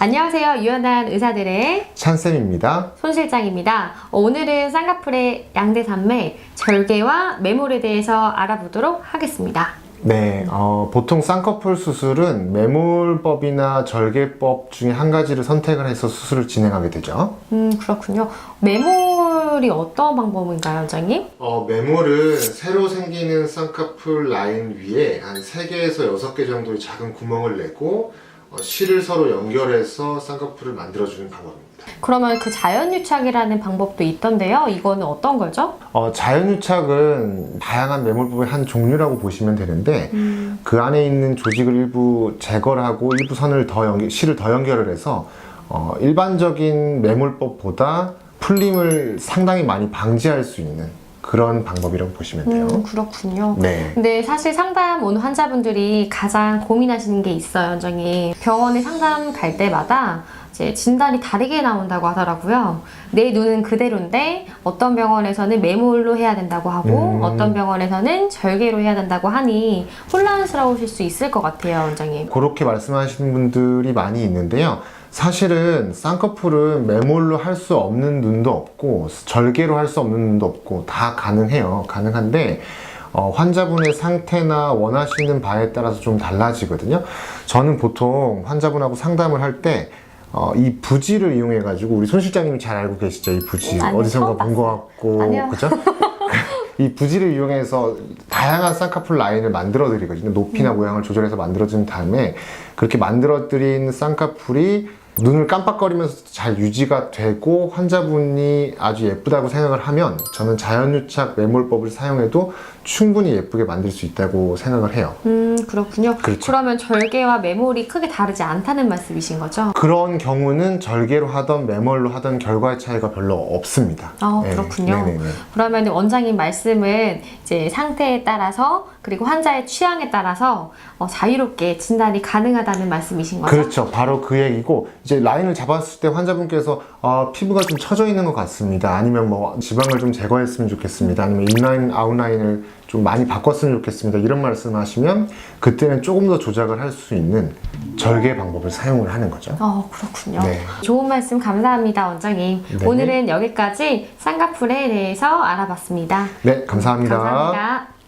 안녕하세요. 유연한 의사들의 찬쌤입니다. 손 실장입니다. 오늘은 쌍꺼풀의 양대산맥, 절개와 매몰에 대해서 알아보도록 하겠습니다. 네, 보통 쌍꺼풀 수술은 매몰법이나 절개법 중에 한 가지를 선택을 해서 수술을 진행하게 되죠. 그렇군요. 매몰이 어떤 방법인가요, 원장님? 매몰은 새로 생기는 쌍꺼풀 라인 위에 한 3개에서 6개 정도의 작은 구멍을 내고 실을 서로 연결해서 쌍꺼풀을 만들어주는 방법입니다. 그러면 그 자연유착이라는 방법도 있던데요. 이거는 어떤 거죠? 자연유착은 다양한 매몰법의 한 종류라고 보시면 되는데 그 안에 있는 조직을 일부 제거를 하고 일부 선을 실을 더 연결을 해서 일반적인 매몰법보다 풀림을 상당히 많이 방지할 수 있는 그런 방법이라고 보시면 돼요. 그렇군요. 네. 근데 사실 상담 온 환자분들이 가장 고민하시는 게 있어요, 원장님. 병원에 상담 갈 때마다 이제 진단이 다르게 나온다고 하더라고요. 내 눈은 그대로인데 어떤 병원에서는 매몰로 해야 된다고 하고 어떤 병원에서는 절개로 해야 된다고 하니 혼란스러우실 수 있을 것 같아요, 원장님. 그렇게 말씀하시는 분들이 많이 있는데요. 사실은 쌍꺼풀은 매몰로 할 수 없는 눈도 없고 절개로 할 수 없는 눈도 없고 다 가능해요. 가능한데 환자분의 상태나 원하시는 바에 따라서 좀 달라지거든요. 저는 보통 환자분하고 상담을 할 때 이 부지를 이용해 가지고 우리 손 실장님이 잘 알고 계시죠? 이 부지 아니요, 어디선가 본 것 같고 아니요. 그죠? 이 부지를 이용해서 다양한 쌍꺼풀 라인을 만들어 드리거든요. 높이나 모양을 조절해서 만들어 준 다음에 그렇게 만들어 드린 쌍꺼풀이 눈을 깜빡거리면서 잘 유지가 되고 환자분이 아주 예쁘다고 생각을 하면 저는 자연유착 매몰법을 사용해도 충분히 예쁘게 만들 수 있다고 생각을 해요. 그렇군요. 그렇죠. 그러면 절개와 매몰이 크게 다르지 않다는 말씀이신 거죠? 그런 경우는 절개로 하던 매몰로 하던 결과의 차이가 별로 없습니다. 네. 그렇군요. 네네네. 그러면 원장님 말씀은 이제 상태에 따라서 그리고 환자의 취향에 따라서 자유롭게 진단이 가능하다는 말씀이신 거죠? 그렇죠. 바로 그 얘기고 이제 라인을 잡았을 때 환자분께서 피부가 좀 처져 있는 것 같습니다. 아니면 뭐 지방을 좀 제거했으면 좋겠습니다. 아니면 인라인, 아웃라인을 좀 많이 바꿨으면 좋겠습니다. 이런 말씀하시면 그때는 조금 더 조작을 할 수 있는 절개 방법을 사용을 하는 거죠. 그렇군요. 네. 좋은 말씀 감사합니다, 원장님. 네. 오늘은 여기까지 쌍꺼풀에 대해서 알아봤습니다. 네, 감사합니다. 감사합니다.